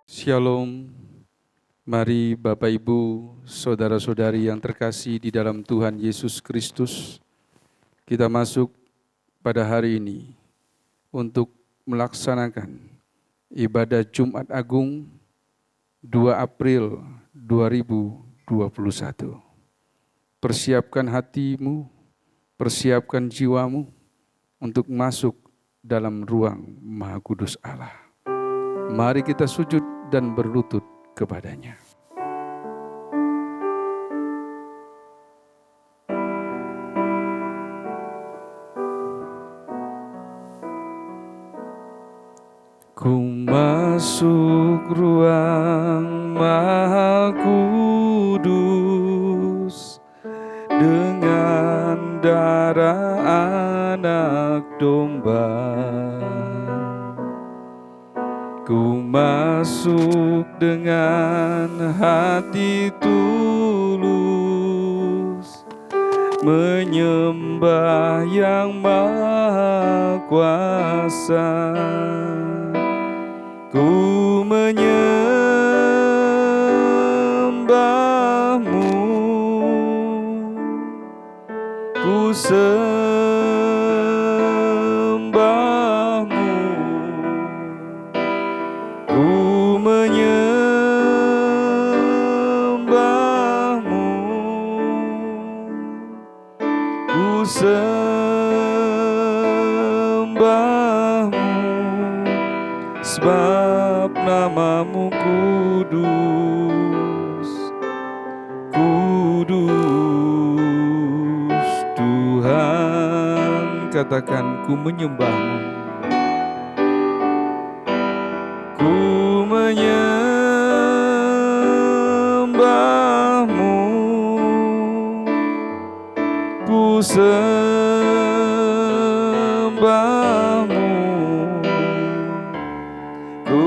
Shalom, mari Bapak Ibu, Saudara-saudari yang terkasih di dalam Tuhan Yesus Kristus, kita masuk pada hari ini untuk melaksanakan ibadah Jumat Agung 2 April 2021. Persiapkan hatimu, persiapkan jiwamu untuk masuk dalam ruang Maha Kudus Allah. Mari kita sujud dan berlutut kepadanya. Ku masuk ruang Maha Kudus dengan darah anak domba. Ku masuk dengan hati tulus, menyembah yang Maha Kuasa. Ku menyembahmu, ku sembahmu, ku menyembahmu, ku sembahmu, sebab namamu kudus, kudus Tuhan. Katakan, ku menyembahmu, ku menyembahmu, ku sembahmu, ku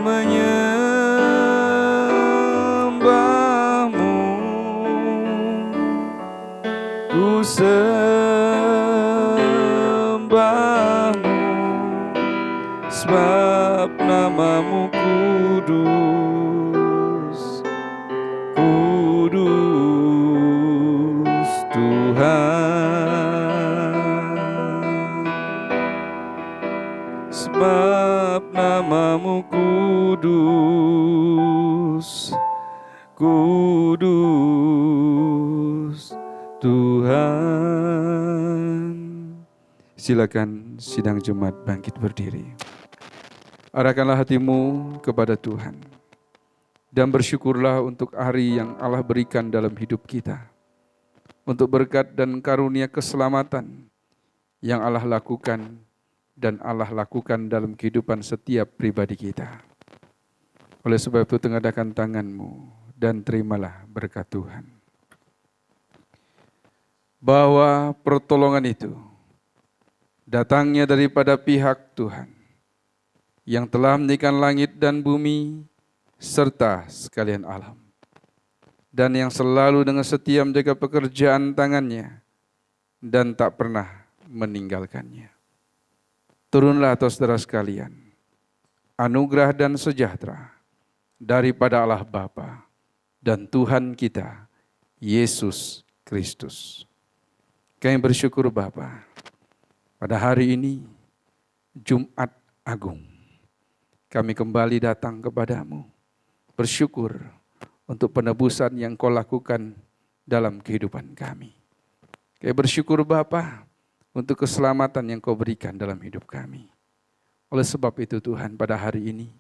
menyembahmu, ku sembahmu, sebab namamu kudus, kudus Tuhan. Sebab namamu kudus, kudus Tuhan. Silakan sidang Jumat bangkit berdiri. Arahkanlah hatimu kepada Tuhan dan bersyukurlah untuk hari yang Allah berikan dalam hidup kita, untuk berkat dan karunia keselamatan yang Allah lakukan dan Allah lakukan dalam kehidupan setiap pribadi kita. Oleh sebab itu, tengadahkan tanganmu dan terimalah berkat Tuhan. Bahwa pertolongan itu datangnya daripada pihak Tuhan yang telah menjadikan langit dan bumi serta sekalian alam, dan yang selalu dengan setia menjaga pekerjaan tangannya dan tak pernah meninggalkannya. Turunlah atas saudara sekalian anugerah dan sejahtera daripada Allah Bapa dan Tuhan kita Yesus Kristus. Kami bersyukur Bapa, pada hari ini Jumat Agung kami kembali datang kepadamu, bersyukur untuk penebusan yang Kau lakukan dalam kehidupan kami. Kami bersyukur Bapa untuk keselamatan yang Kau berikan dalam hidup kami. Oleh sebab itu Tuhan, pada hari ini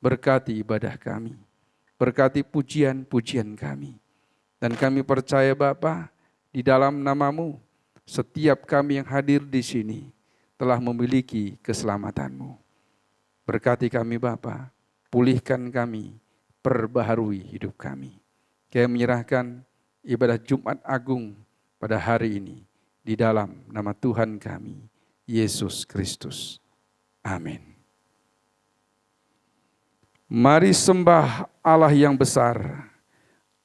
berkati ibadah kami, berkati pujian-pujian kami. Dan kami percaya Bapa, di dalam namamu, setiap kami yang hadir di sini telah memiliki keselamatan-Mu. Berkati kami Bapa, pulihkan kami, perbaharui hidup kami. Kami menyerahkan ibadah Jumat Agung pada hari ini di dalam nama Tuhan kami, Yesus Kristus. Amin. Mari sembah Allah yang besar,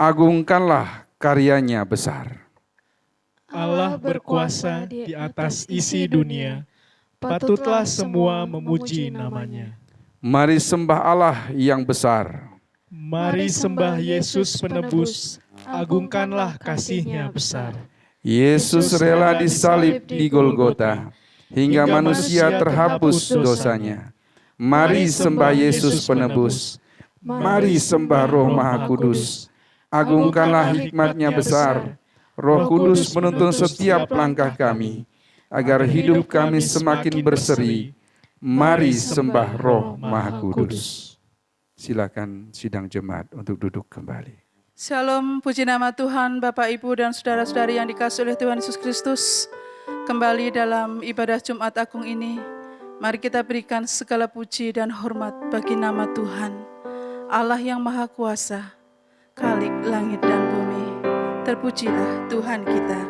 agungkanlah karyanya besar. Allah berkuasa di atas isi dunia, patutlah semua memuji namanya. Mari sembah Allah yang besar. Mari sembah Yesus penebus, agungkanlah kasih-Nya besar. Yesus rela disalib di Golgota, hingga manusia terhapus dosanya. Mari sembah Yesus penebus. Mari sembah Roh Maha Kudus. Agungkanlah hikmat-Nya besar. Roh Kudus menuntun setiap langkah kami, agar hidup kami semakin berseri. Mari sembah Roh Maha Kudus. Silakan sidang jemaat untuk duduk kembali. Shalom, puji nama Tuhan, Bapak, Ibu, dan saudara-saudari yang dikasihi oleh Tuhan Yesus Kristus. Kembali dalam ibadah Jumat Agung ini, mari kita berikan segala puji dan hormat bagi nama Tuhan, Allah yang Maha Kuasa, Khalik langit dan bumi. Terpujilah Tuhan kita.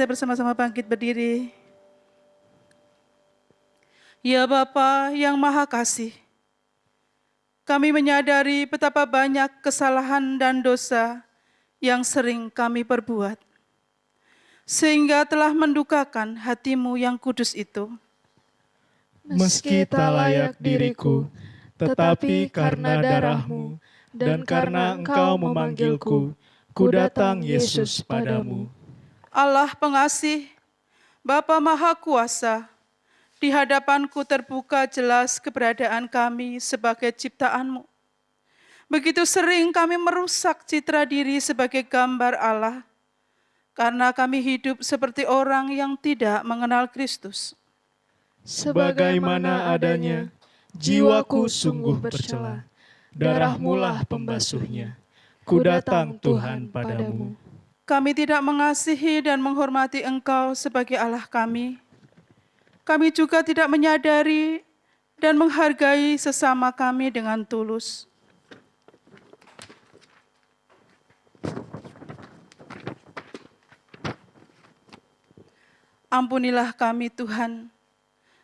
Bersama-sama bangkit berdiri. Ya Bapa yang Maha Kasih, kami menyadari betapa banyak kesalahan dan dosa yang sering kami perbuat, sehingga telah mendukakan hati-Mu yang kudus itu. Meski tak layak diriku, tetapi karena darah-Mu dan karena Engkau memanggilku, ku datang Yesus padamu. Allah pengasih, Bapa Maha Kuasa, di hadapanku terbuka jelas keberadaan kami sebagai ciptaan-Mu. Begitu sering kami merusak citra diri sebagai gambar Allah, karena kami hidup seperti orang yang tidak mengenal Kristus. Sebagaimana adanya, jiwaku sungguh bercela, darah-Mu lah pembasuhnya. Ku datang Tuhan padamu. Kami tidak mengasihi dan menghormati Engkau sebagai Allah kami. Kami juga tidak menyadari dan menghargai sesama kami dengan tulus. Ampunilah kami Tuhan,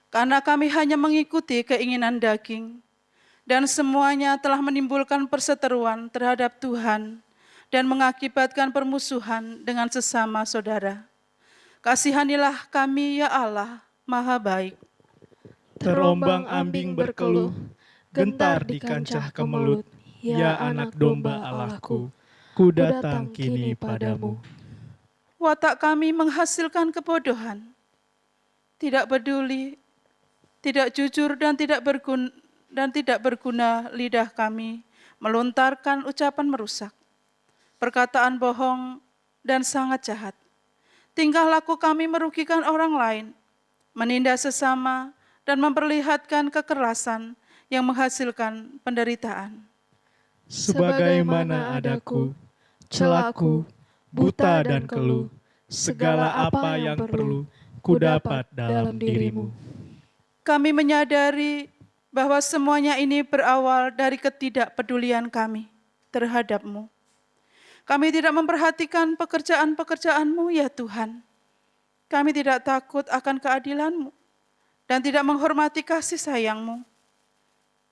karena kami hanya mengikuti keinginan daging, dan semuanya telah menimbulkan perseteruan terhadap Tuhan, dan mengakibatkan permusuhan dengan sesama saudara. Kasihanilah kami ya Allah, Maha Baik. Terombang-ambing berkeluh, gentar di kancah kemelut, ya anak domba Allahku, ku datang kini padamu. Watak kami menghasilkan kebodohan, tidak peduli, tidak jujur dan tidak berguna lidah kami melontarkan ucapan merusak, perkataan bohong, dan sangat jahat. Tingkah laku kami merugikan orang lain, menindas sesama, dan memperlihatkan kekerasan yang menghasilkan penderitaan. Sebagaimana adaku, celaku, buta dan keluh, segala apa yang perlu, kudapat dalam dirimu. Kami menyadari bahwa semuanya ini berawal dari ketidakpedulian kami terhadap-Mu. Kami tidak memperhatikan pekerjaan-pekerjaan-Mu ya Tuhan. Kami tidak takut akan keadilan-Mu dan tidak menghormati kasih sayang-Mu.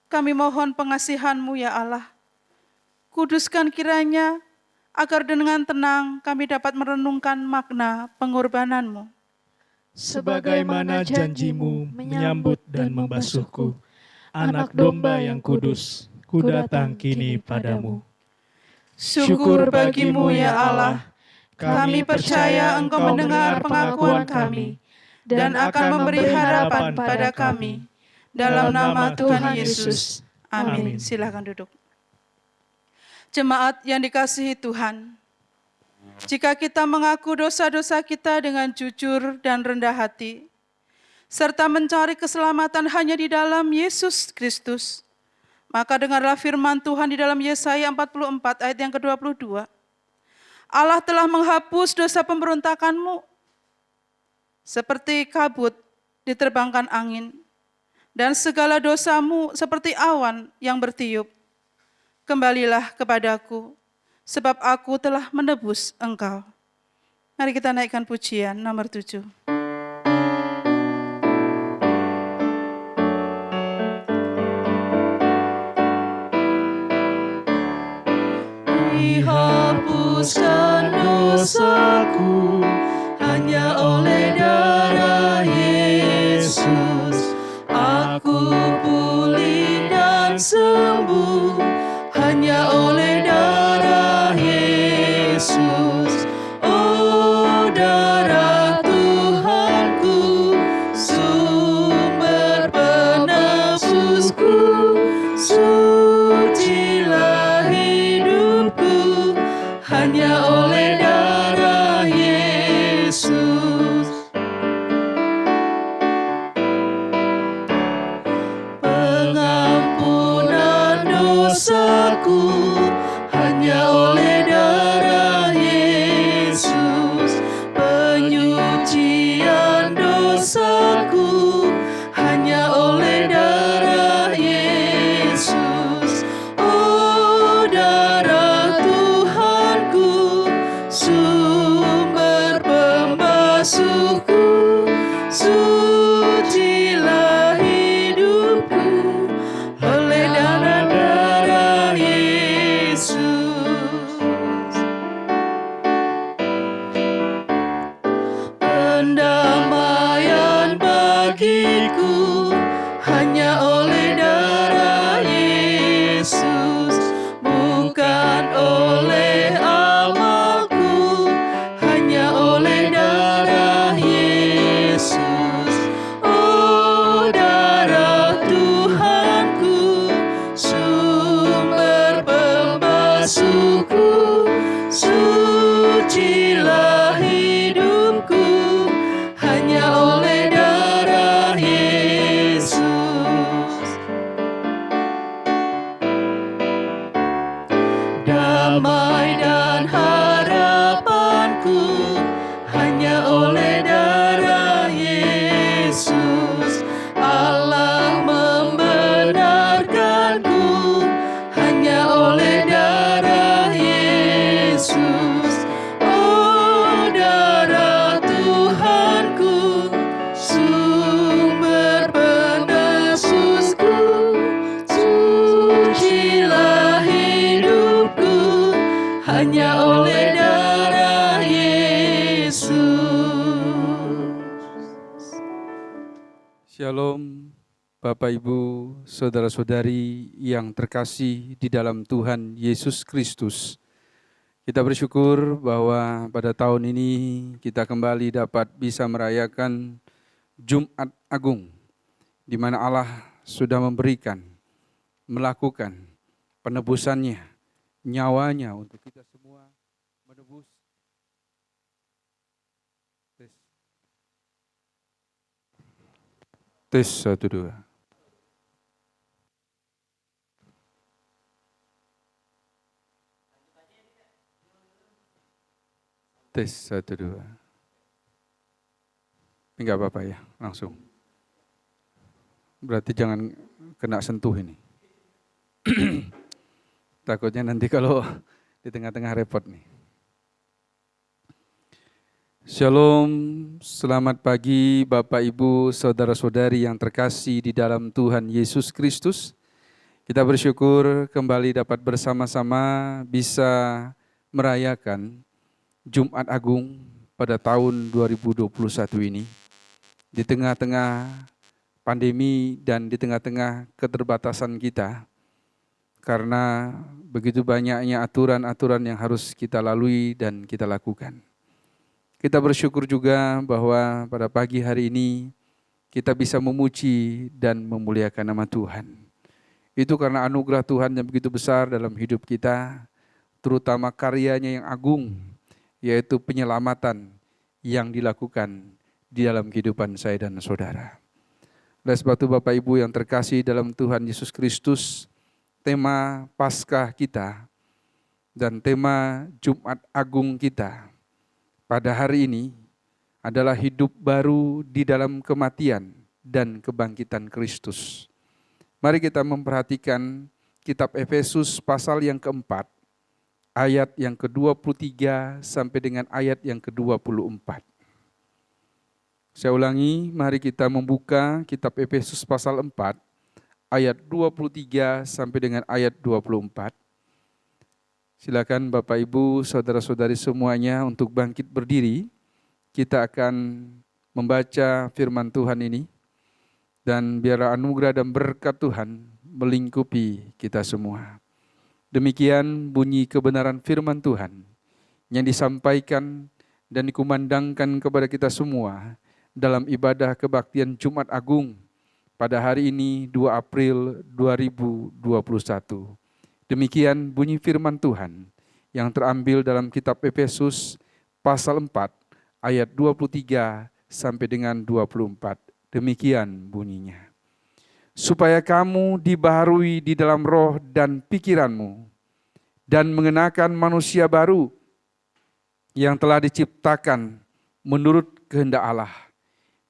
Kami mohon pengasihan-Mu ya Allah. Kuduskan kiranya agar dengan tenang kami dapat merenungkan makna pengorbanan-Mu. Sebagaimana janjimu menyambut dan membasuhku, anak domba yang kudus, ku datang kini padamu. Syukur bagimu ya Allah, kami percaya Engkau mendengar pengakuan kami dan akan memberi harapan pada kami. Dalam nama Tuhan Yesus. Amin. Silakan duduk. Jemaat yang dikasihi Tuhan, jika kita mengaku dosa-dosa kita dengan jujur dan rendah hati, serta mencari keselamatan hanya di dalam Yesus Kristus, maka dengarlah firman Tuhan di dalam Yesaya 44 ayat yang ke-22. Allah telah menghapus dosa pemberontakanmu seperti kabut diterbangkan angin, dan segala dosamu seperti awan yang bertiup. Kembalilah kepadaku, sebab aku telah menebus engkau. Mari kita naikkan pujian nomor 7. Dihapuskan dosaku hanya oleh darah Yesus. Aku pulih dan sembuh hanya oleh darah Yesus. Oh, darah Tuhanku, sumber penebusku, sucilah hidupku hanya oleh darah Yesus. Pengampunan dosaku hanya oleh darah Yesus. Penyucian dosaku hanya oleh darah Yesus. Oh, darah Tuhanku, sumber pembasuhku, sucilah hidupku oleh darah Yesus. Pendamaian bagiku hanya oleh darah Yesus, bukan oleh amalku, hanya oleh darah Yesus. Oh, darah Tuhanku, sumber pembasuhku, sucilah hidupku hanya oleh darah Yesus. Damai dan harapanku hanya oleh darah Yesus. Allah membenarkanku hanya oleh darah Yesus. Oh, darah Tuhanku, sumber penebusku, sucilah hidupku hanya oleh darah Yesus. Shalom, Bapak Ibu, saudara-saudari yang terkasih di dalam Tuhan Yesus Kristus. Kita bersyukur bahwa pada tahun ini kita kembali dapat bisa merayakan Jumat Agung, di mana Allah sudah memberikan, melakukan penebusannya, nyawanya untuk kita semua menebus. Tes 1, 2. Tes 1, 2. Enggak apa-apa ya, langsung. Berarti jangan kena sentuh ini. Takutnya nanti kalau di tengah-tengah repot nih. Shalom, selamat pagi Bapak Ibu, Saudara-saudari yang terkasih di dalam Tuhan Yesus Kristus. Kita bersyukur kembali dapat bersama-sama bisa merayakan Jumat Agung pada tahun 2021 ini. Di tengah-tengah pandemi dan di tengah-tengah keterbatasan kita, karena begitu banyaknya aturan-aturan yang harus kita lalui dan kita lakukan. Kita bersyukur juga bahwa pada pagi hari ini kita bisa memuji dan memuliakan nama Tuhan. Itu karena anugerah Tuhan yang begitu besar dalam hidup kita, terutama karyanya yang agung, yaitu penyelamatan yang dilakukan di dalam kehidupan saya dan saudara. Oleh sebab itu Bapak Ibu yang terkasih dalam Tuhan Yesus Kristus, tema Paskah kita dan tema Jumat Agung kita pada hari ini adalah hidup baru di dalam kematian dan kebangkitan Kristus. Mari kita memperhatikan kitab Efesus pasal yang keempat, ayat yang ke-23 sampai dengan ayat yang ke-24. Saya ulangi, mari kita membuka kitab Efesus pasal 4, ayat 23 sampai dengan ayat 24. Silakan Bapak Ibu, saudara-saudari semuanya untuk bangkit berdiri. Kita akan membaca firman Tuhan ini. Dan biarlah anugerah dan berkat Tuhan melingkupi kita semua. Demikian bunyi kebenaran firman Tuhan yang disampaikan dan dikumandangkan kepada kita semua dalam ibadah kebaktian Jumat Agung pada hari ini 2 April 2021. Demikian bunyi firman Tuhan yang terambil dalam kitab Efesus pasal 4 ayat 23 sampai dengan 24. Demikian bunyinya. Supaya kamu dibaharui di dalam roh dan pikiranmu dan mengenakan manusia baru yang telah diciptakan menurut kehendak Allah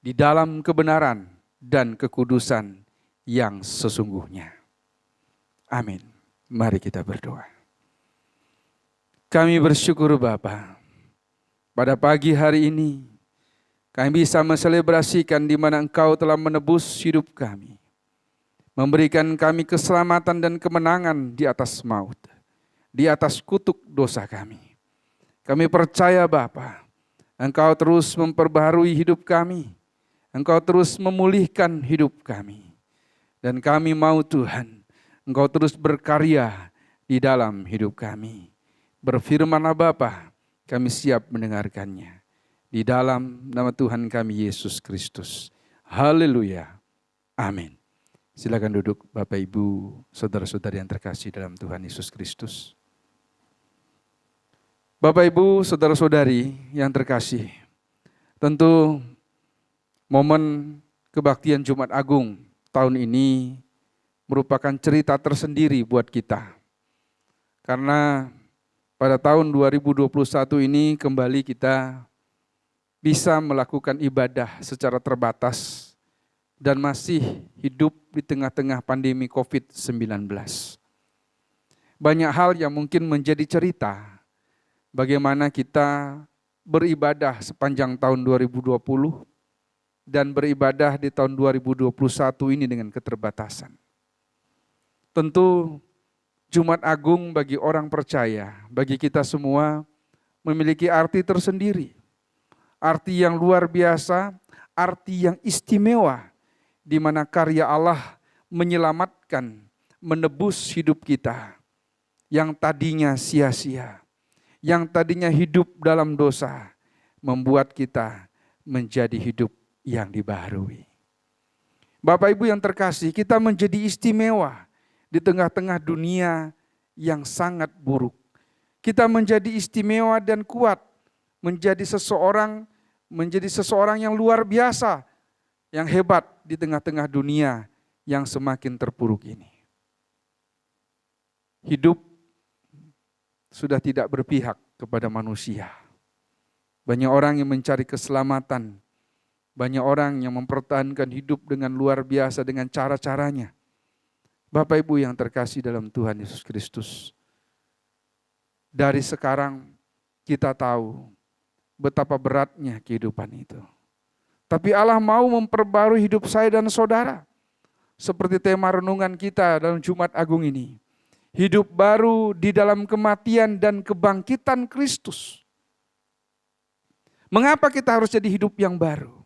di dalam kebenaran dan kekudusan yang sesungguhnya. Amin. Mari kita berdoa. Kami bersyukur Bapa, pada pagi hari ini kami bisa menselebrasikan di mana Engkau telah menebus hidup kami, memberikan kami keselamatan dan kemenangan di atas maut, di atas kutuk dosa kami. Kami percaya Bapa, Engkau terus memperbaharui hidup kami, Engkau terus memulihkan hidup kami. Dan kami mau Tuhan, Engkau terus berkarya di dalam hidup kami. Berfirmanlah Bapa, kami siap mendengarkannya. Di dalam nama Tuhan kami Yesus Kristus. Haleluya. Amin. Silakan duduk Bapak Ibu, saudara-saudari yang terkasih dalam Tuhan Yesus Kristus. Bapak Ibu, saudara-saudari yang terkasih, tentu momen kebaktian Jumat Agung tahun ini merupakan cerita tersendiri buat kita. Karena pada tahun 2021 ini kembali kita bisa melakukan ibadah secara terbatas dan masih hidup di tengah-tengah pandemi COVID-19. Banyak hal yang mungkin menjadi cerita bagaimana kita beribadah sepanjang tahun 2020 dan beribadah di tahun 2021 ini dengan keterbatasan. Tentu Jumat Agung bagi orang percaya, bagi kita semua memiliki arti tersendiri. Arti yang luar biasa, arti yang istimewa, di mana karya Allah menyelamatkan, menebus hidup kita yang tadinya sia-sia, yang tadinya hidup dalam dosa, membuat kita menjadi hidup yang dibaharui. Bapak Ibu yang terkasih, kita menjadi istimewa di tengah-tengah dunia yang sangat buruk. Kita menjadi istimewa dan kuat, menjadi seseorang yang luar biasa, yang hebat di tengah-tengah dunia yang semakin terpuruk ini. Hidup sudah tidak berpihak kepada manusia. Banyak orang yang mencari keselamatan Banyak orang yang mempertahankan hidup dengan luar biasa dengan cara-caranya. Bapak Ibu yang terkasih dalam Tuhan Yesus Kristus, dari sekarang kita tahu betapa beratnya kehidupan itu. Tapi Allah mau memperbarui hidup saya dan saudara. Seperti tema renungan kita dalam Jumat Agung ini. Hidup baru di dalam kematian dan kebangkitan Kristus. Mengapa kita harus jadi hidup yang baru?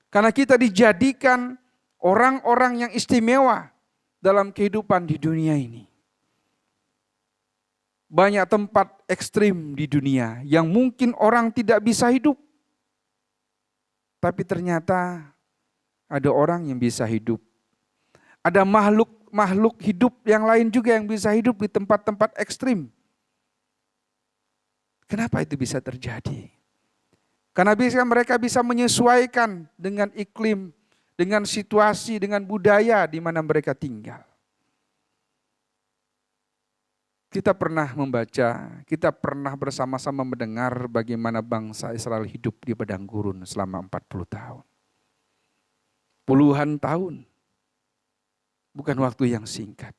Karena kita dijadikan orang-orang yang istimewa dalam kehidupan di dunia ini. Banyak tempat ekstrim di dunia yang mungkin orang tidak bisa hidup. Tapi ternyata ada orang yang bisa hidup. Ada makhluk hidup yang lain juga yang bisa hidup di tempat-tempat ekstrim. Kenapa itu bisa terjadi? Karena mereka bisa menyesuaikan dengan iklim, dengan situasi, dengan budaya di mana mereka tinggal. Kita pernah membaca, kita pernah bersama-sama mendengar bagaimana bangsa Israel hidup di padang gurun selama 40 tahun. Puluhan tahun. Bukan waktu yang singkat.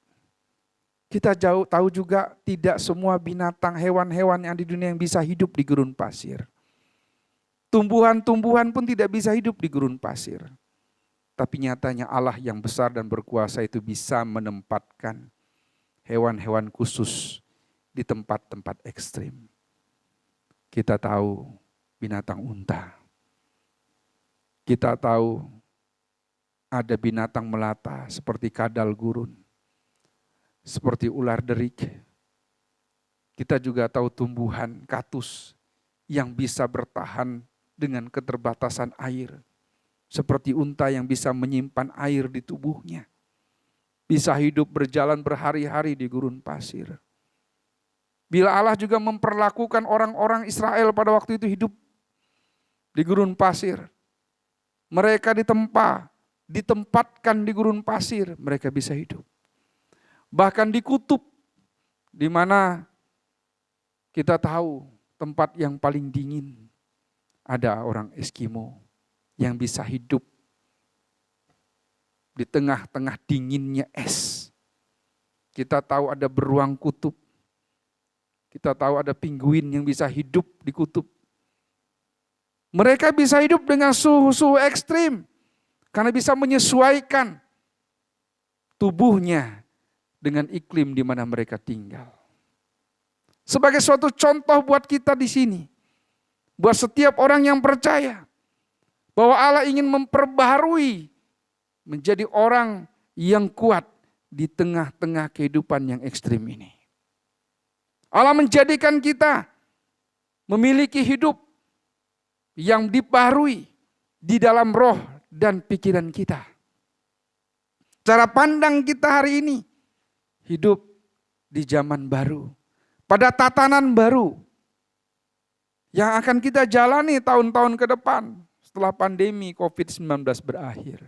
Kita tahu juga tidak semua binatang, hewan-hewan yang di dunia yang bisa hidup di gurun pasir. Tumbuhan-tumbuhan pun tidak bisa hidup di gurun pasir. Tapi nyatanya Allah yang besar dan berkuasa itu bisa menempatkan hewan-hewan khusus di tempat-tempat ekstrim. Kita tahu binatang unta. Kita tahu ada binatang melata seperti kadal gurun, seperti ular derik. Kita juga tahu tumbuhan katus yang bisa bertahan dengan keterbatasan air. Seperti unta yang bisa menyimpan air di tubuhnya. Bisa hidup berjalan berhari-hari di gurun pasir. Bila Allah juga memperlakukan orang-orang Israel pada waktu itu hidup di gurun pasir. Mereka ditempatkan di gurun pasir, mereka bisa hidup. Bahkan di kutub, di mana kita tahu tempat yang paling dingin, ada orang Eskimo yang bisa hidup di tengah-tengah dinginnya es. Kita tahu ada beruang kutub. Kita tahu ada penguin yang bisa hidup di kutub. Mereka bisa hidup dengan suhu-suhu ekstrim. Karena bisa menyesuaikan tubuhnya dengan iklim di mana mereka tinggal. Sebagai suatu contoh buat kita di sini. Buat setiap orang yang percaya. Bahwa Allah ingin memperbaharui menjadi orang yang kuat di tengah-tengah kehidupan yang ekstrim ini. Allah menjadikan kita memiliki hidup yang dibaharui di dalam roh dan pikiran kita. Cara pandang kita hari ini hidup di zaman baru, pada tatanan baru yang akan kita jalani tahun-tahun ke depan setelah pandemi COVID-19 berakhir.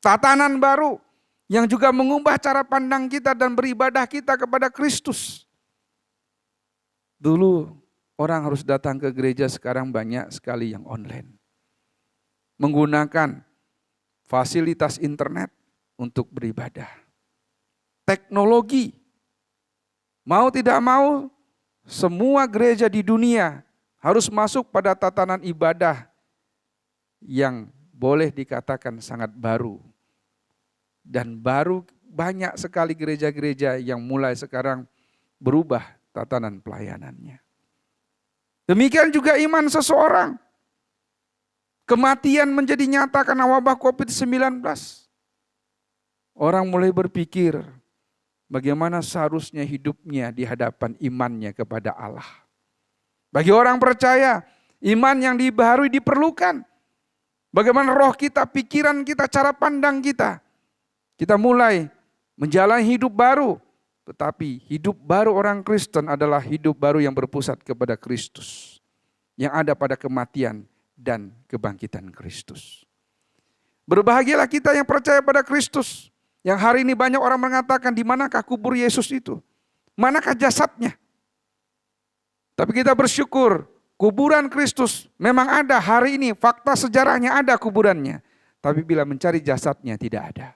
Tatanan baru yang juga mengubah cara pandang kita dan beribadah kita kepada Kristus. Dulu orang harus datang ke gereja, sekarang banyak sekali yang online. Menggunakan fasilitas internet untuk beribadah. Teknologi, mau tidak mau, semua gereja di dunia harus masuk pada tatanan ibadah yang boleh dikatakan sangat baru. Dan baru banyak sekali gereja-gereja yang mulai sekarang berubah tatanan pelayanannya. Demikian juga iman seseorang. Kematian menjadi nyata karena wabah COVID-19. Orang mulai berpikir bagaimana seharusnya hidupnya di hadapan imannya kepada Allah. Bagi orang percaya, iman yang dibaharui diperlukan. Bagaimana roh kita, pikiran kita, cara pandang kita. Kita mulai menjalani hidup baru. Tetapi hidup baru orang Kristen adalah hidup baru yang berpusat kepada Kristus. Yang ada pada kematian dan kebangkitan Kristus. Berbahagialah kita yang percaya pada Kristus. Yang hari ini banyak orang mengatakan, di manakah kubur Yesus itu? Manakah jasadnya? Tapi kita bersyukur kuburan Kristus memang ada hari ini, fakta sejarahnya ada kuburannya. Tapi bila mencari jasadnya tidak ada.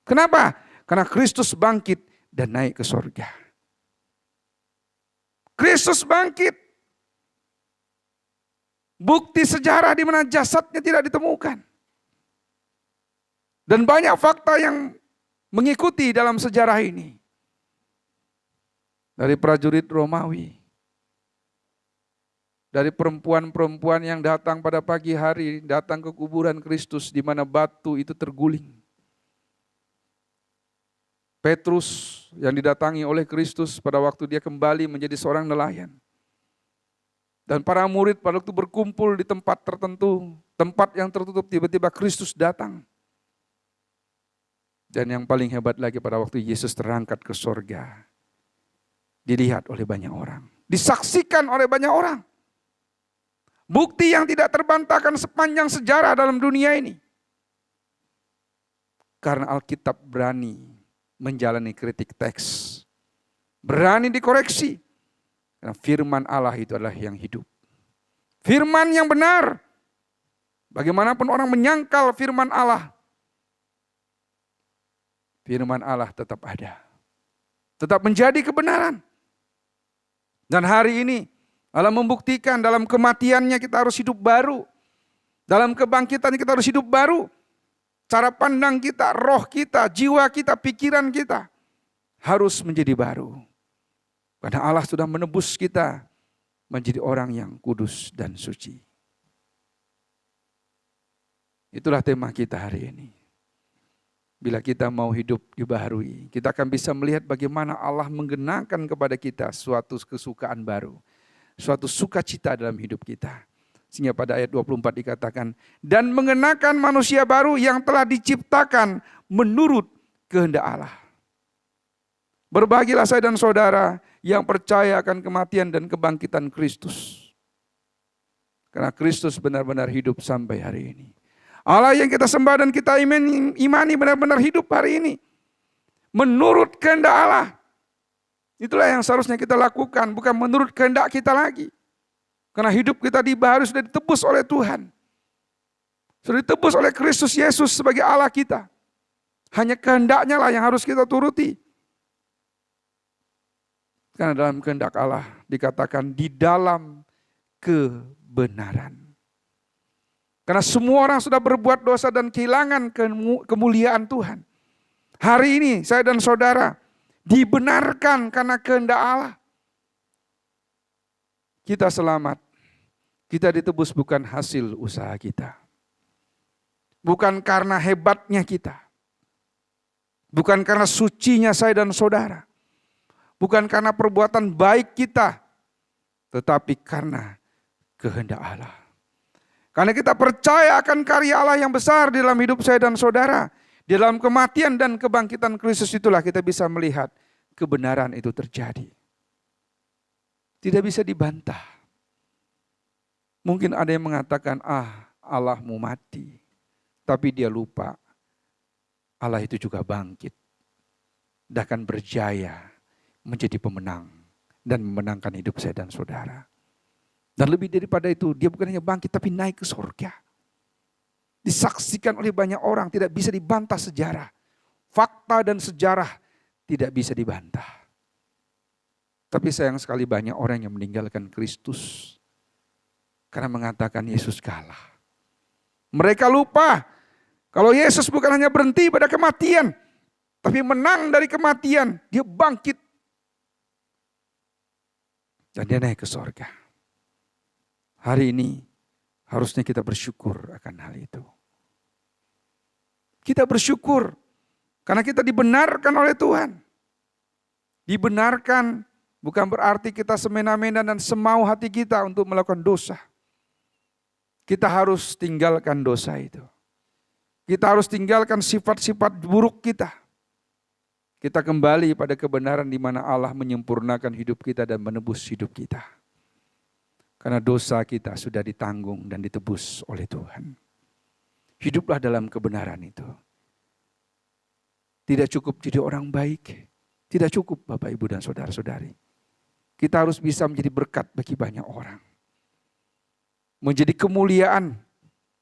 Kenapa? Karena Kristus bangkit dan naik ke sorga. Kristus bangkit. Bukti sejarah di mana jasadnya tidak ditemukan. Dan banyak fakta yang mengikuti dalam sejarah ini. Dari prajurit Romawi. Dari perempuan-perempuan yang datang pada pagi hari, datang ke kuburan Kristus di mana batu itu terguling. Petrus yang didatangi oleh Kristus pada waktu dia kembali menjadi seorang nelayan. Dan para murid pada waktu berkumpul di tempat tertentu, tempat yang tertutup, tiba-tiba Kristus datang. Dan yang paling hebat lagi pada waktu Yesus terangkat ke sorga, dilihat oleh banyak orang, disaksikan oleh banyak orang. Bukti yang tidak terbantahkan sepanjang sejarah dalam dunia ini. Karena Alkitab berani menjalani kritik teks. Berani dikoreksi. Karena firman Allah itu adalah yang hidup. Firman yang benar. Bagaimanapun orang menyangkal firman Allah. Firman Allah tetap ada. Tetap menjadi kebenaran. Dan hari ini Allah membuktikan dalam kematiannya kita harus hidup baru. Dalam kebangkitan kita harus hidup baru. Cara pandang kita, roh kita, jiwa kita, pikiran kita harus menjadi baru. Karena Allah sudah menebus kita menjadi orang yang kudus dan suci. Itulah tema kita hari ini. Bila kita mau hidup dibaharui, kita akan bisa melihat bagaimana Allah menggenakan kepada kita suatu kesukaan baru. Suatu sukacita dalam hidup kita. Sehingga pada ayat 24 dikatakan, dan mengenakan manusia baru yang telah diciptakan menurut kehendak Allah. Berbahagialah saya dan saudara yang percaya akan kematian dan kebangkitan Kristus. Karena Kristus benar-benar hidup sampai hari ini. Allah yang kita sembah dan kita imani benar-benar hidup hari ini. Menurut kehendak Allah. Itulah yang seharusnya kita lakukan, bukan menurut kehendak kita lagi. Karena hidup kita baru sudah ditebus oleh Tuhan. Sudah ditebus oleh Kristus Yesus sebagai Allah kita. Hanya kehendaknya lah yang harus kita turuti. Karena dalam kehendak Allah dikatakan di dalam kebenaran. Karena semua orang sudah berbuat dosa dan kehilangan kemuliaan Tuhan. Hari ini saya dan saudara dibenarkan karena kehendak Allah. Kita selamat. Kita ditebus bukan hasil usaha kita. Bukan karena hebatnya kita. Bukan karena sucinya saya dan saudara. Bukan karena perbuatan baik kita. Tetapi karena kehendak Allah. Karena kita percaya akan karya Allah yang besar di dalam hidup saya dan saudara. Di dalam kematian dan kebangkitan Kristus itulah kita bisa melihat kebenaran itu terjadi. Tidak bisa dibantah. Mungkin ada yang mengatakan, Allahmu mati. Tapi dia lupa, Allah itu juga bangkit. Dan akan berjaya menjadi pemenang. Dan memenangkan hidup saya dan saudara. Dan lebih daripada itu, dia bukan hanya bangkit tapi naik ke surga. Disaksikan oleh banyak orang, tidak bisa dibantah sejarah. Fakta dan sejarah tidak bisa dibantah. Tapi sayang sekali banyak orang yang meninggalkan Kristus. Karena mengatakan Yesus kalah. Mereka lupa kalau Yesus bukan hanya berhenti pada kematian. Tapi menang dari kematian. Dia bangkit. Dan dia naik ke sorga. Hari ini harusnya kita bersyukur akan hal itu. Kita bersyukur karena kita dibenarkan oleh Tuhan. Dibenarkan bukan berarti kita semena-mena dan semau hati kita untuk melakukan dosa. Kita harus tinggalkan dosa itu. Kita harus tinggalkan sifat-sifat buruk kita. Kita kembali pada kebenaran di mana Allah menyempurnakan hidup kita dan menebus hidup kita. Karena dosa kita sudah ditanggung dan ditebus oleh Tuhan. Hiduplah dalam kebenaran itu. Tidak cukup jadi orang baik. Tidak cukup Bapak, Ibu, dan saudara-saudari. Kita harus bisa menjadi berkat bagi banyak orang. menjadi kemuliaan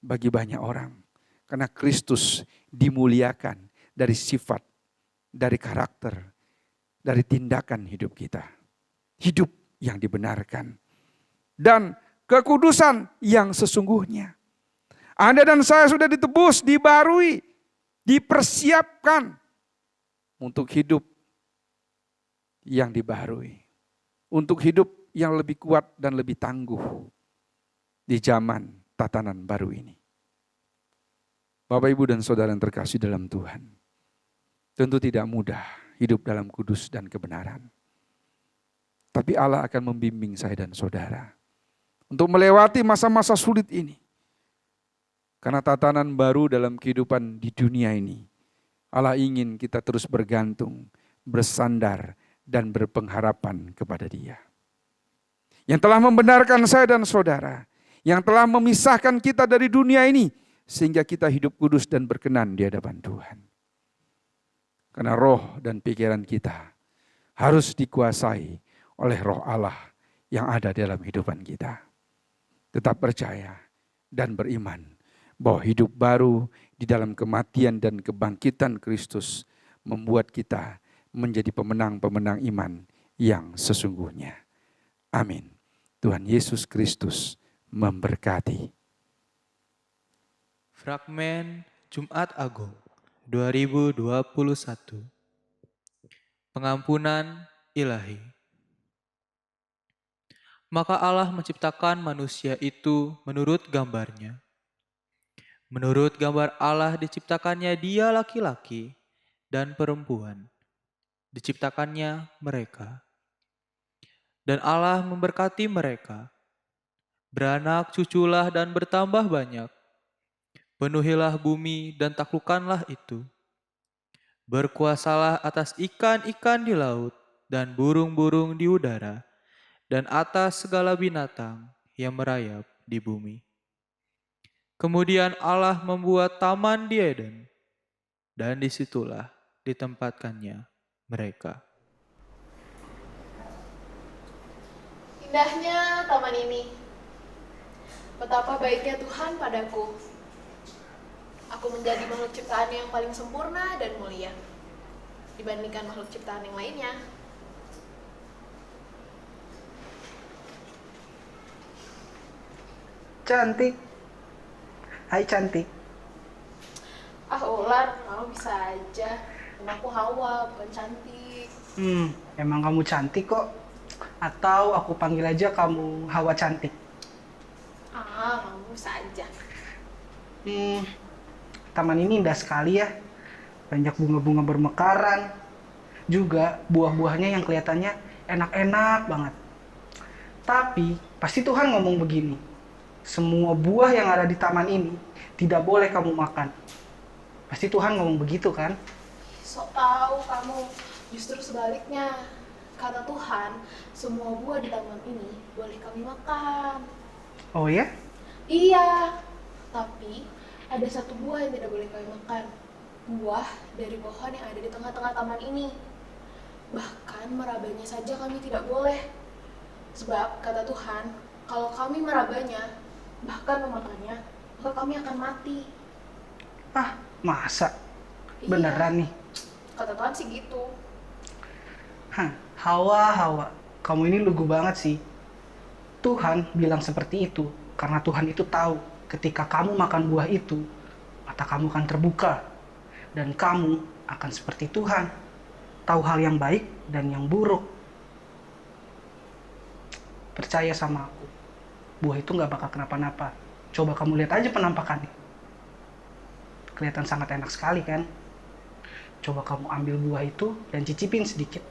bagi banyak orang. Karena Kristus dimuliakan dari sifat, dari karakter, dari tindakan hidup kita. Hidup yang dibenarkan. Dan kekudusan yang sesungguhnya. Anda dan saya sudah ditebus, dibarui, dipersiapkan untuk hidup yang dibarui. Untuk hidup yang lebih kuat dan lebih tangguh di zaman tatanan baru ini. Bapak, Ibu, dan Saudara yang terkasih dalam Tuhan. Tentu tidak mudah hidup dalam kudus dan kebenaran. Tapi Allah akan membimbing saya dan saudara untuk melewati masa-masa sulit ini. Karena tatanan baru dalam kehidupan di dunia ini, Allah ingin kita terus bergantung, bersandar, dan berpengharapan kepada Dia. Yang telah membenarkan saya dan saudara, yang telah memisahkan kita dari dunia ini, sehingga kita hidup kudus dan berkenan di hadapan Tuhan. Karena roh dan pikiran kita harus dikuasai oleh roh Allah yang ada dalam kehidupan kita. Tetap percaya dan beriman bahwa hidup baru di dalam kematian dan kebangkitan Kristus membuat kita menjadi pemenang-pemenang iman yang sesungguhnya. Amin. Tuhan Yesus Kristus memberkati. Fragmen Jumat Agung 2021. Pengampunan Ilahi. Maka Allah menciptakan manusia itu menurut gambarnya. Menurut gambar Allah diciptakannya dia laki-laki dan perempuan. Diciptakannya mereka. Dan Allah memberkati mereka. Beranak cuculah dan bertambah banyak. Penuhilah bumi dan taklukkanlah itu. Berkuasalah atas ikan-ikan di laut dan burung-burung di udara dan atas segala binatang yang merayap di bumi. Kemudian Allah membuat taman di Eden, dan disitulah ditempatkannya mereka. Indahnya taman ini. Betapa baiknya Tuhan padaku. Aku menjadi makhluk ciptaan yang paling sempurna dan mulia dibandingkan makhluk ciptaan yang lainnya. Cantik. Hai cantik. Ular, kamu bisa aja. Aku Hawa, bukan cantik. Emang kamu cantik kok. Atau aku panggil aja kamu Hawa cantik. Kamu bisa aja. Taman ini indah sekali ya. Banyak bunga-bunga bermekaran. Juga buah-buahnya yang kelihatannya enak-enak banget. Tapi pasti Tuhan ngomong begini. Semua buah yang ada di taman ini tidak boleh kamu makan. Pasti Tuhan ngomong begitu kan? Sok tahu kamu. Justru sebaliknya. Kata Tuhan, semua buah di taman ini boleh kami makan. Oh ya? Iya. Tapi ada satu buah yang tidak boleh kami makan. Buah dari pohon yang ada di tengah-tengah taman ini. Bahkan merabanya saja kami tidak boleh. Sebab kata Tuhan, kalau kami merabanya, bahkan memakannya, maka kami akan mati. Masa? Iya. Beneran nih? Kata Tuhan sih gitu. Hawa, kamu ini lugu banget sih. Tuhan bilang seperti itu karena Tuhan itu tahu ketika kamu makan buah itu, mata kamu akan terbuka dan kamu akan seperti Tuhan, tahu hal yang baik dan yang buruk. Percaya sama aku, buah itu gak bakal kenapa-napa. Coba kamu lihat aja penampakannya. Kelihatan sangat enak sekali kan? Coba kamu ambil buah itu dan cicipin sedikit.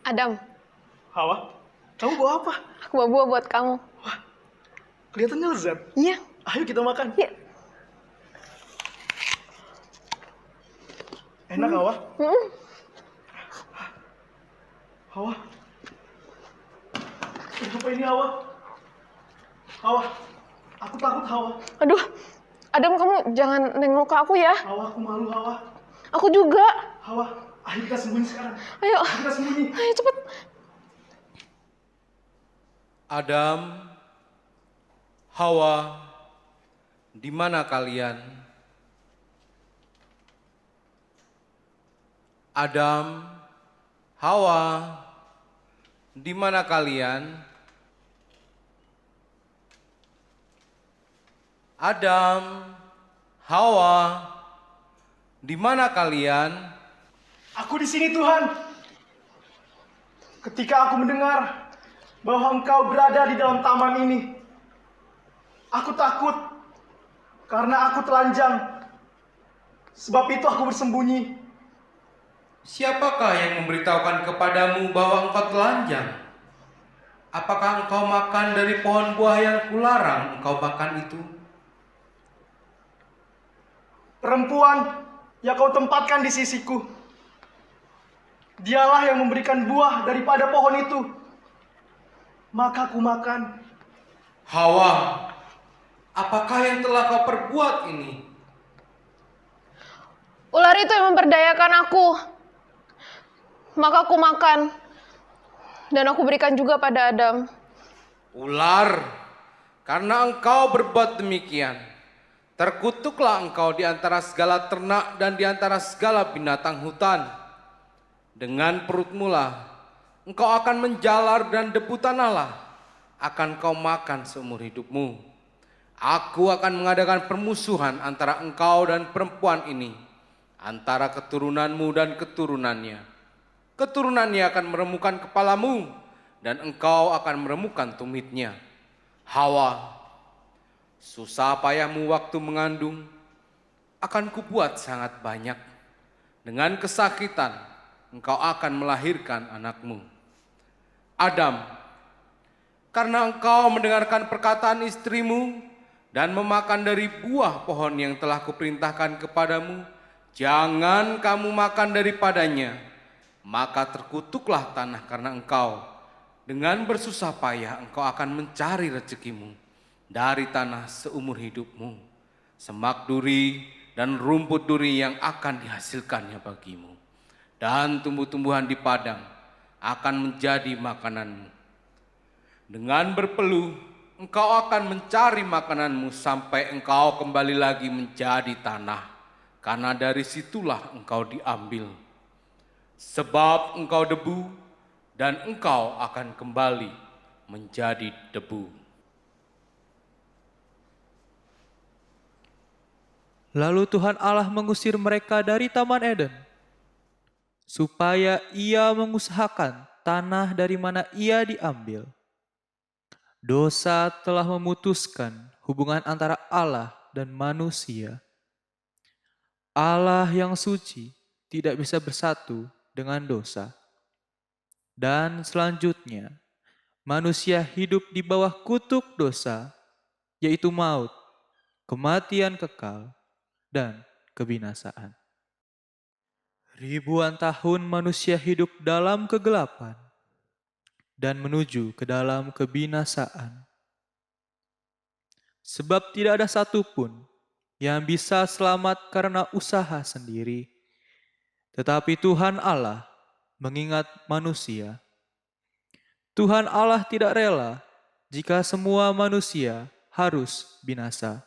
Adam, Hawa, kamu bawa apa? aku bawa buah buat kamu. Kelihatannya lezat. Iya. Ayo kita makan. Iya. Enak, Hawa? Hawa? Apa ini, Hawa? Hawa, aku takut, Hawa. Aduh, Adam, kamu jangan nengok ke aku ya. Hawa, aku malu, Hawa. Aku juga. Hawa, ayo kita sembunyi sekarang. Ayo, Ayo kita sembunyi. ayo cepet. Adam, Hawa, di mana kalian? Adam, Hawa, di mana kalian? Adam, Hawa, di mana kalian? Aku di sini, Tuhan. Ketika aku mendengar bahwa Engkau berada di dalam taman ini, aku takut karena aku telanjang. Sebab itu aku bersembunyi. Siapakah yang memberitahukan kepadamu bahwa engkau telanjang? Apakah engkau makan dari pohon buah yang kularang engkau makan itu? Perempuan yang kau tempatkan di sisiku, dialah yang memberikan buah daripada pohon itu. Maka aku makan. Hawa, apakah yang telah kau perbuat ini? Ular itu yang memperdayakan aku. Maka aku makan. Dan aku berikan juga pada Adam. Ular, karena engkau berbuat demikian, terkutuklah engkau di antara segala ternak dan di antara segala binatang hutan. Dengan perutmu lah engkau akan menjalar dan debu tanahlah akan kau makan seumur hidupmu. Aku akan mengadakan permusuhan antara engkau dan perempuan ini, antara keturunanmu dan keturunannya. Keturunannya akan meremukan kepalamu dan engkau akan meremukan tumitnya. Hawa, susah payahmu waktu mengandung akan kubuat sangat banyak. Dengan kesakitan engkau akan melahirkan anakmu. Adam, karena engkau mendengarkan perkataan istrimu dan memakan dari buah pohon yang telah kuperintahkan kepadamu, jangan kamu makan daripadanya. Maka terkutuklah tanah karena engkau. Dengan bersusah payah engkau akan mencari rezekimu dari tanah seumur hidupmu. Semak duri dan rumput duri yang akan dihasilkannya bagimu. Dan tumbuh-tumbuhan di padang akan menjadi makananmu. Dengan berpeluh engkau akan mencari makananmu sampai engkau kembali lagi menjadi tanah. Karena dari situlah engkau diambil. Sebab engkau debu dan engkau akan kembali menjadi debu. Lalu Tuhan Allah mengusir mereka dari Taman Eden, supaya ia mengusahakan tanah dari mana ia diambil. Dosa telah memutuskan hubungan antara Allah dan manusia. Allah yang suci tidak bisa bersatu dengan dosa. Dan selanjutnya, manusia hidup di bawah kutuk dosa, yaitu maut, kematian kekal, dan kebinasaan. Ribuan tahun manusia hidup dalam kegelapan dan menuju ke dalam kebinasaan. Sebab tidak ada satupun yang bisa selamat karena usaha sendiri. Tetapi Tuhan Allah mengingat manusia. Tuhan Allah tidak rela jika semua manusia harus binasa.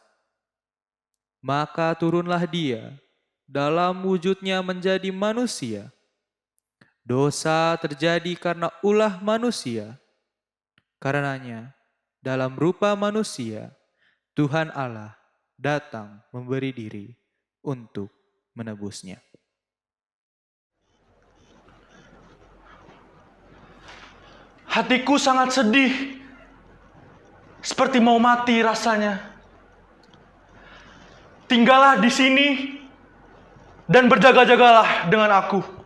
Maka turunlah Dia dalam wujudnya menjadi manusia. Dosa terjadi karena ulah manusia. Karenanya, dalam rupa manusia, Tuhan Allah datang memberi diri untuk menebusnya. Hatiku sangat sedih, seperti mau mati rasanya. Tinggallah di sini dan berjaga-jagalah dengan aku.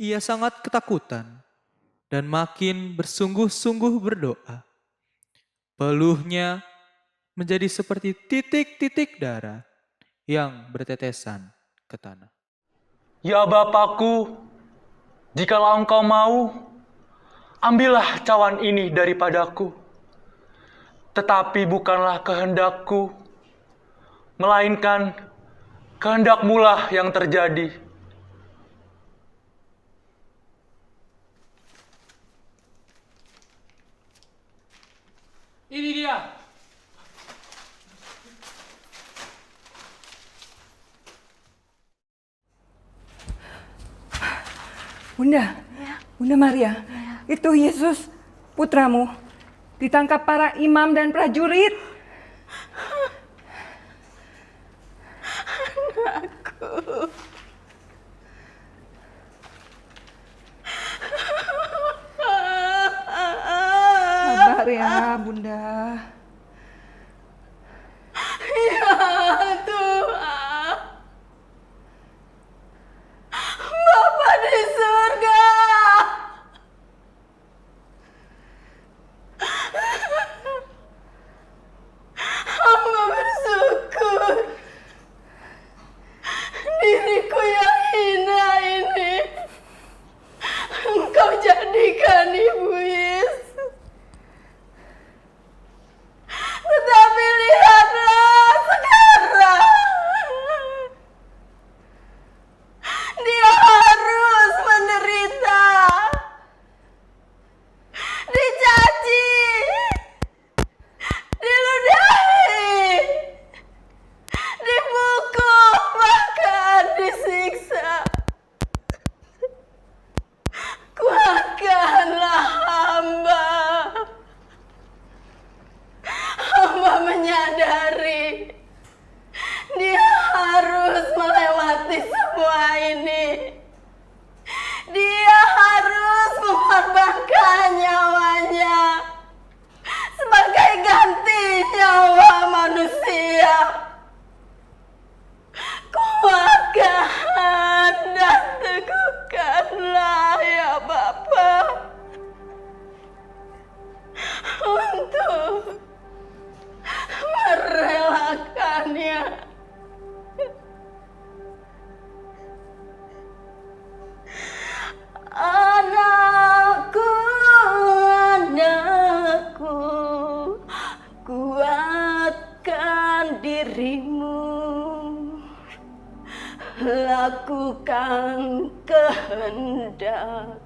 Ia sangat ketakutan dan makin bersungguh-sungguh berdoa. Peluhnya menjadi seperti titik-titik darah yang bertetesan ke tanah. Ya Bapakku, jikalau Engkau mau, ambillah cawan ini daripadaku. Tetapi bukanlah kehendakku, melainkan kehendak-Mu lah yang terjadi. Ini dia. Bunda, Bunda Maria, itu Yesus putramu ditangkap para imam dan prajurit. Anakku. Sabar ya, Bunda. Ya Tuhan. lakukan kehendak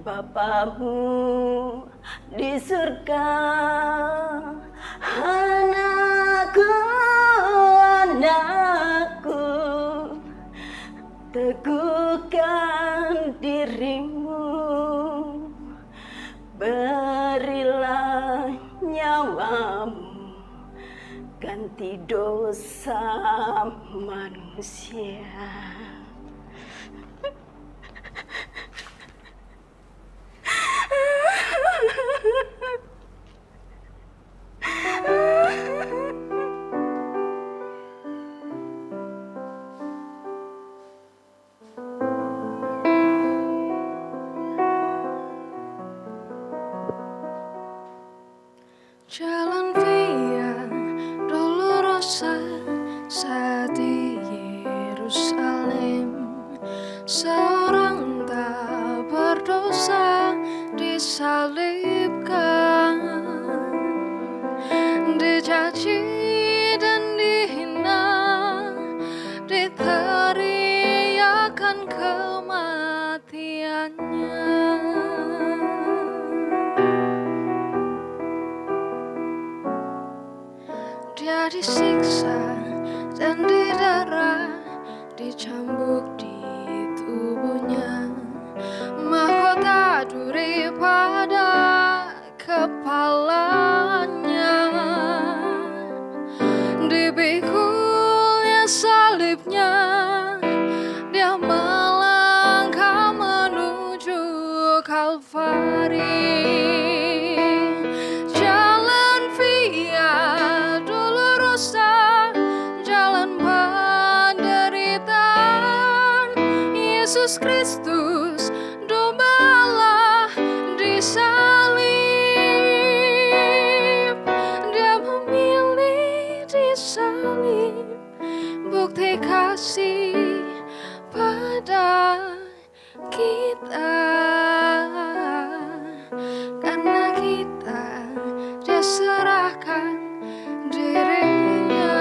Bapamu di surga. Anakku, anakku, teguhkan dirimu, berilah nyawamu ganti dosa manusia. Jalan Via Dolorosa saat di Yerusalem, seorang tak berdosa disalibkan, dicaci dan dihina, diteriakan kematiannya. Dia disiksa dan didera, dicambuk di tubuhnya, mahkota duri pada kepalanya, dipikulnya salibnya, dia melangkah menuju Kalvari. Jalan penderitaan, Yesus Kristus domba Allah disalib. Dia memilih disalib, bukti kasih pada kita. Karena kita dia serahkan dirinya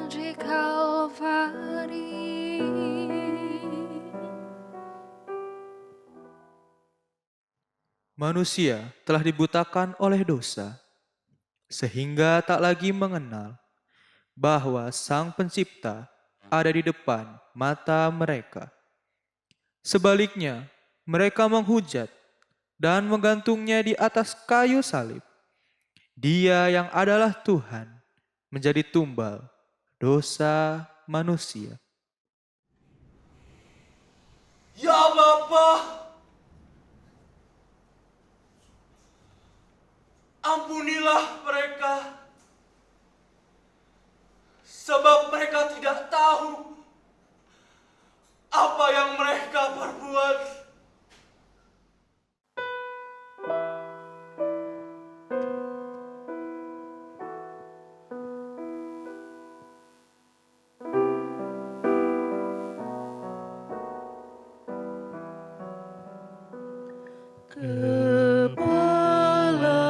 di Kalvari. Manusia telah dibutakan oleh dosa, sehingga tak lagi mengenal bahwa Sang Pencipta ada di depan mata mereka. Sebaliknya, mereka menghujat dan menggantungnya di atas kayu salib. Dia yang adalah Tuhan menjadi tumbal dosa manusia. Ya Bapa, ampunilah mereka, sebab mereka tidak tahu apa yang mereka perbuat. Kepala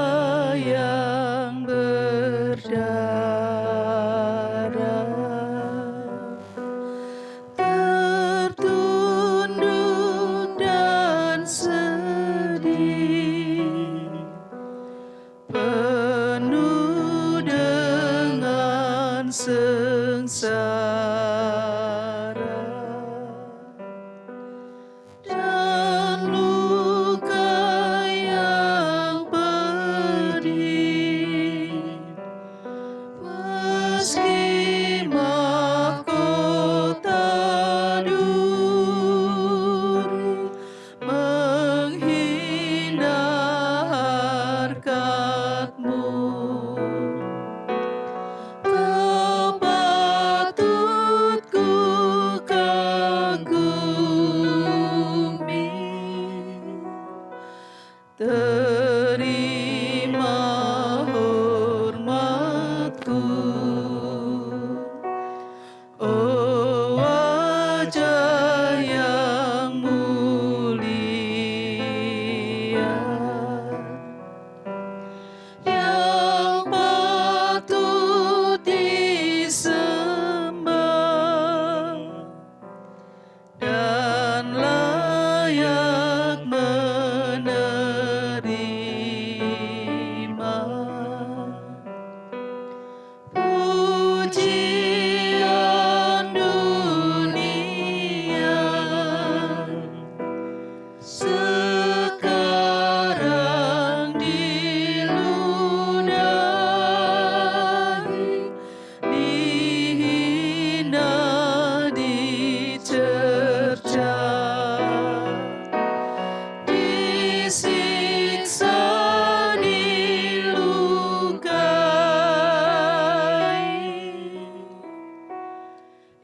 yang berdarah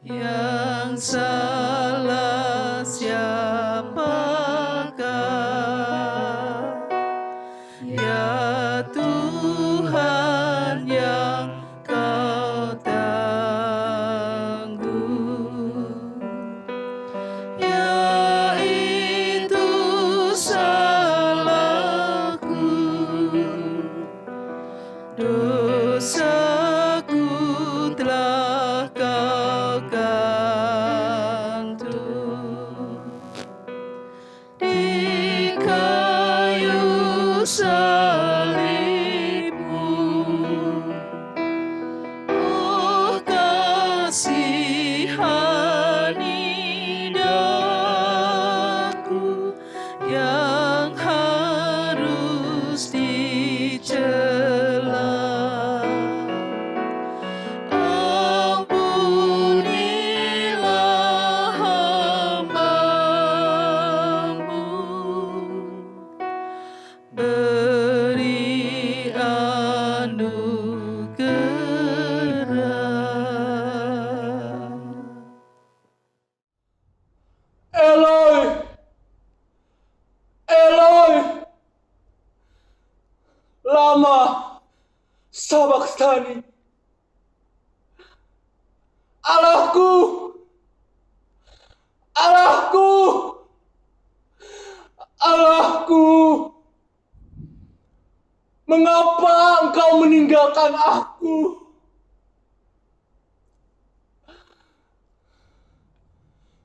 Yang salah siapakah? Ya Tuhan yang Kau tanggung, yaitu salahku, dosaku telah Kau gantung di kayu salibmu. Oh, kasihani daku yang harus dicela. Ampunilah hamba-Mu, beri anugerah. Eloi, Eloi, lama sabachthani. Allahku, Allahku, Allahku, mengapa Engkau meninggalkan aku?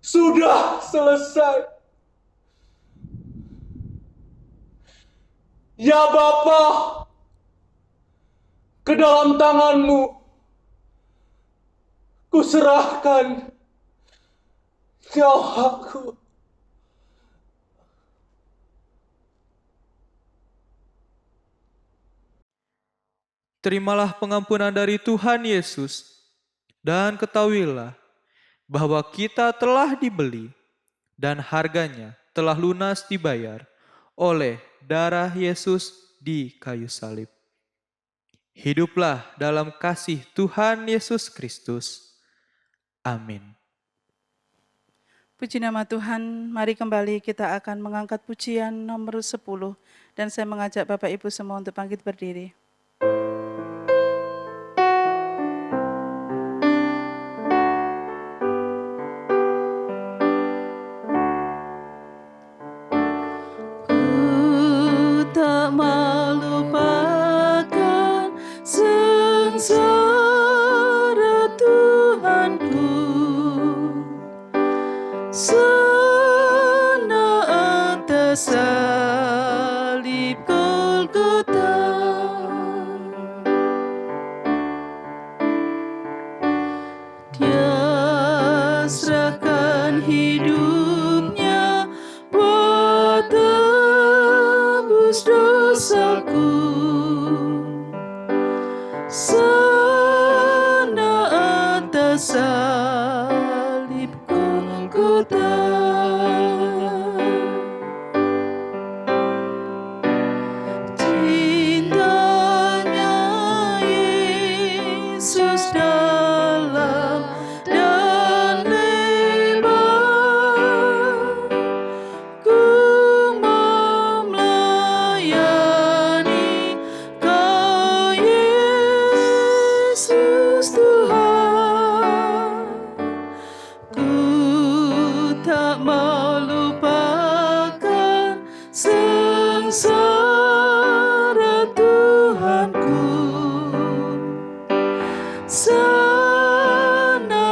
Sudah selesai. Ya Bapa, ke dalam tangan-Mu kuserahkan nyawaku. Terimalah pengampunan dari Tuhan Yesus, dan ketahuilah bahwa kita telah dibeli dan harganya telah lunas dibayar oleh darah Yesus di kayu salib. Hiduplah dalam kasih Tuhan Yesus Kristus. Amin. Puji nama Tuhan, mari kembali kita akan mengangkat pujian nomor 10. Dan saya mengajak Bapak Ibu semua untuk bangkit berdiri. Ku tak melupakan sengsara Tuhanku, sana atas salib Golgota. Dia serahkan hidupnya buat tebus dosaku, sana atas salib Golgota. Cintanya Yesus dalam dan lebar, ku melayani Kau Yesus Tuhan. Ku tak melupakan sengsara Tuhanku, sana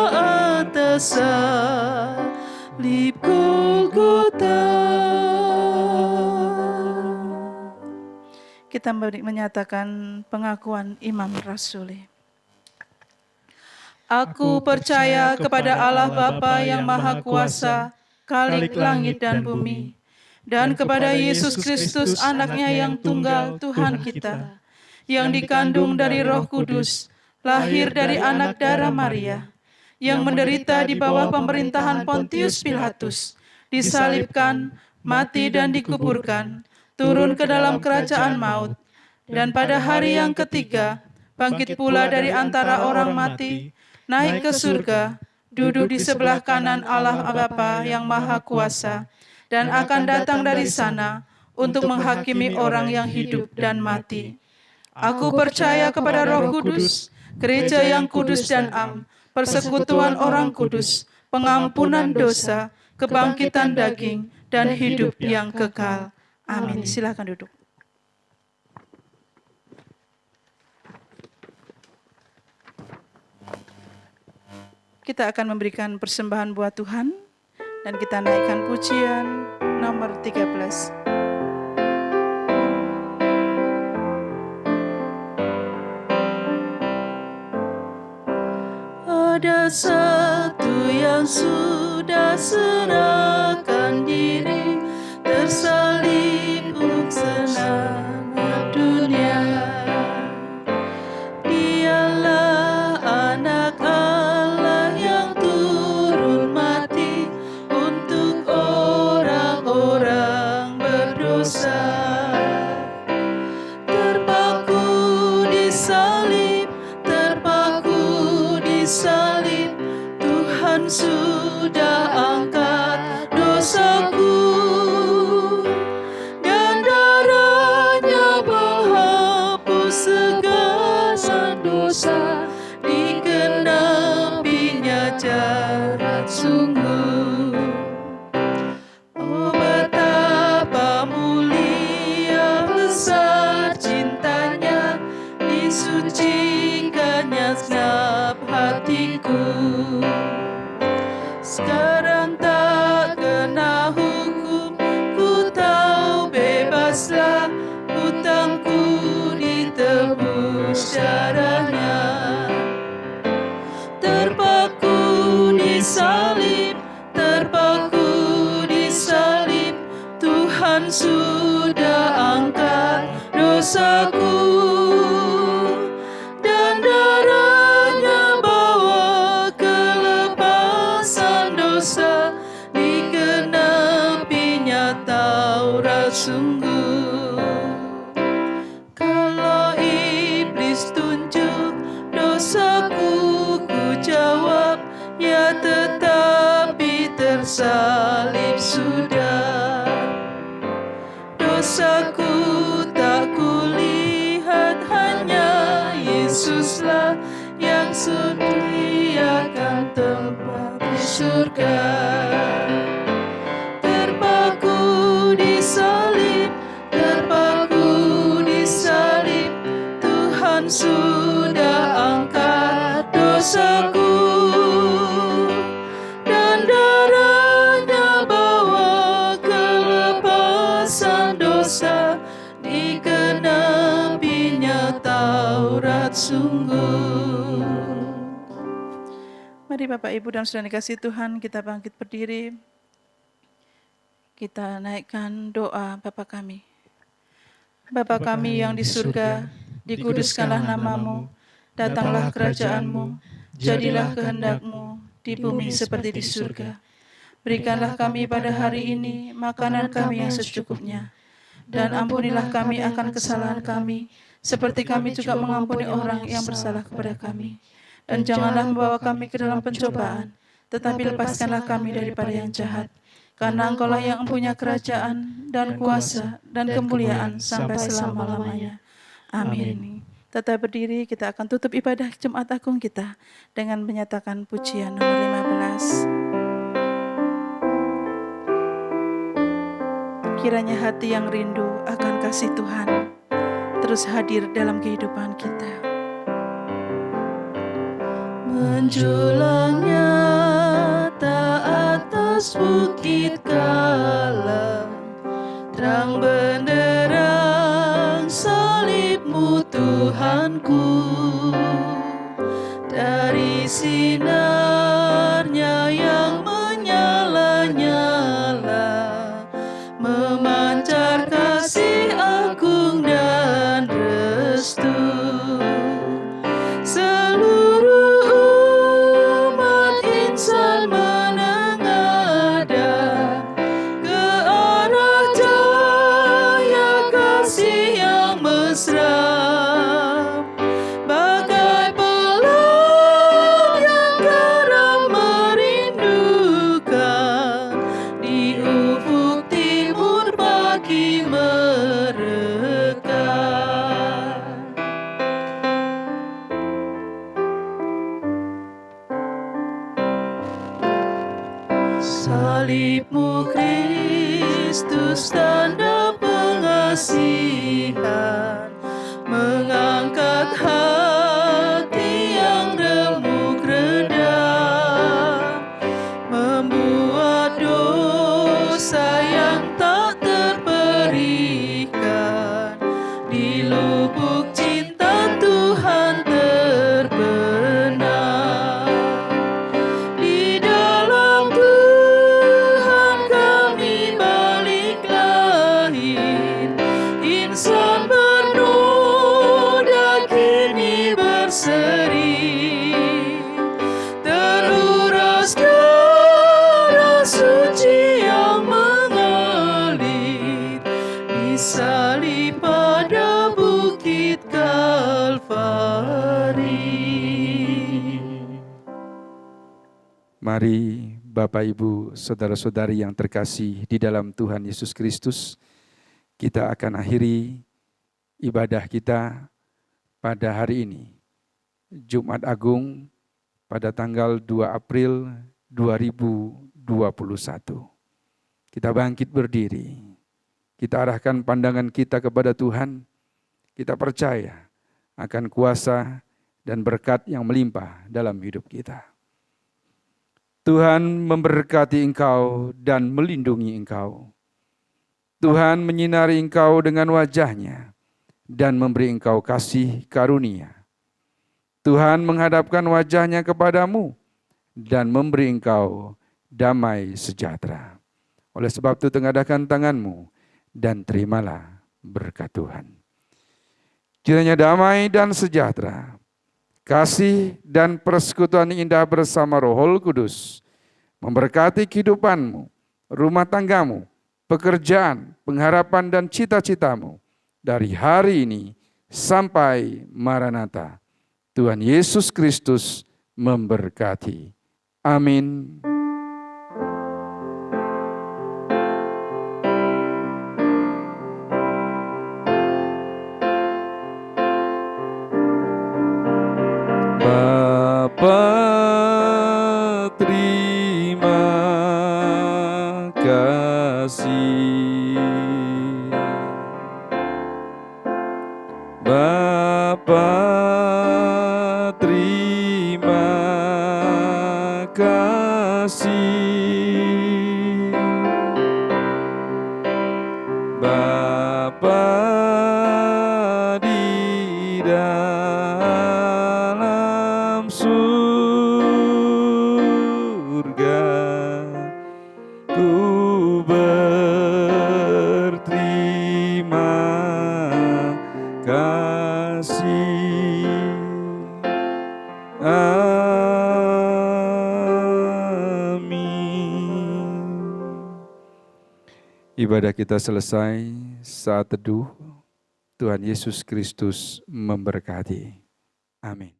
atas salib Golgota. Kita menyatakan pengakuan Imam Rasuli. Aku percaya kepada Allah Bapa yang Maha Kuasa, Khalik langit dan bumi, dan kepada Yesus Kristus anaknya yang tunggal Tuhan kita, yang dikandung dari Roh Kudus, lahir dari anak darah Maria, yang menderita di bawah pemerintahan Pontius Pilatus, disalibkan, mati dan dikuburkan, turun ke dalam kerajaan maut, dan pada hari yang ketiga, bangkit pula dari antara orang mati, naik ke surga, duduk di sebelah kanan Allah Bapa yang Maha Kuasa, dan akan datang dari sana untuk menghakimi orang yang hidup dan mati. Aku percaya kepada Roh Kudus, gereja yang kudus dan am, persekutuan orang kudus, pengampunan dosa, kebangkitan daging, dan hidup yang kekal. Amin. Silakan duduk. Kita akan memberikan persembahan buat Tuhan dan kita naikkan pujian nomor 13. Ada satu yang sudah serahkan diri, tersalib untuk senang dunia. Dialah anak Allah yang turun mati untuk orang-orang berdosa. Terpaku di salib, Tuhan sudah angkat dosaku, dan darahnya menghapus segala dosa, dikenapinya jarak sungguh. Oh, betapa mulia besar cintanya, disucikannya segenap hatiku. Sekarang tak kena hukum, ku tahu bebaslah, hutangku ditebus darahnya. Terpaku di salib, Tuhan sudah angkat dosaku, dan darahnya bawa kelepasan dosa, dikenapinya Taurat sungguh. Kalau iblis tunjuk dosaku, ku jawab ya, tetapi tersalib sudah. Dosaku tak kulihat, hanya Yesuslah yang sediakan tempat di surga. Terpaku di salib, Tuhan sudah angkat dosaku, dan darahnya bawa kelepasan dosa, dikenapinya Taurat sungguh. Mari Bapak Ibu dan Saudara dikasihi Tuhan, kita bangkit berdiri. Kita naikkan doa Bapa kami. Bapa kami yang di surga, dikuduskanlah namamu, datanglah kerajaanmu, jadilah kehendak-Mu di bumi seperti di surga. Berikanlah kami pada hari ini makanan kami yang secukupnya, dan ampunilah kami akan kesalahan kami, seperti kami juga mengampuni orang yang bersalah kepada kami. Dan janganlah membawa kami ke dalam pencobaan, tetapi lepaskanlah kami daripada yang jahat. Karena Engkau-lah yang mempunyai kerajaan dan kuasa dan kemuliaan sampai selama-lamanya. Amin. Tetap berdiri, kita akan tutup ibadah Jumat Agung kita dengan menyatakan pujian nomor 15. Kiranya hati yang rindu akan kasih Tuhan terus hadir dalam kehidupan kita. Menjulangnya atas bukit kala, terang benderang salib-Mu Tuhanku, dari sinarnya yang menyala-nyala, memancar kasih agung dan restu. Bagai pelang yang Salibmu Kristus tanda pengasihan, mengangkat hati yang remuk redam, membuat dosa yang tak terperikan, di lubuk cinta Tuhan terbenam. Di dalam Tuhan kami balik lahir, insan bernoda kini berseri, teruras darah suci yang mengalir, disalib pada bukit Kalvari. Mari Bapak Ibu, saudara-saudari yang terkasih di dalam Tuhan Yesus Kristus, kita akan akhiri ibadah kita pada hari ini, Jumat Agung pada tanggal 2 April 2021. Kita bangkit berdiri, kita arahkan pandangan kita kepada Tuhan, kita percaya akan kuasa dan berkat yang melimpah dalam hidup kita. Tuhan memberkati engkau dan melindungi engkau. Tuhan menyinari engkau dengan wajah-Nya dan memberi engkau kasih karunia. Tuhan menghadapkan wajah-Nya kepadamu dan memberi engkau damai sejahtera. Oleh sebab itu tengadahkan tanganmu dan terimalah berkat Tuhan. Kiranya damai dan sejahtera, kasih dan persekutuan indah bersama Roh Kudus memberkati kehidupanmu, rumah tanggamu, pekerjaan, pengharapan dan cita-citamu dari hari ini sampai Maranatha. Tuhan Yesus Kristus memberkati. Amin. Bapa, terima kasih. Bapa, terima kasih. Bapa di dalam surga, ku berterima kasih. Amin. Ibadah kita selesai, saat teduh. Tuhan Yesus Kristus memberkati. Amin.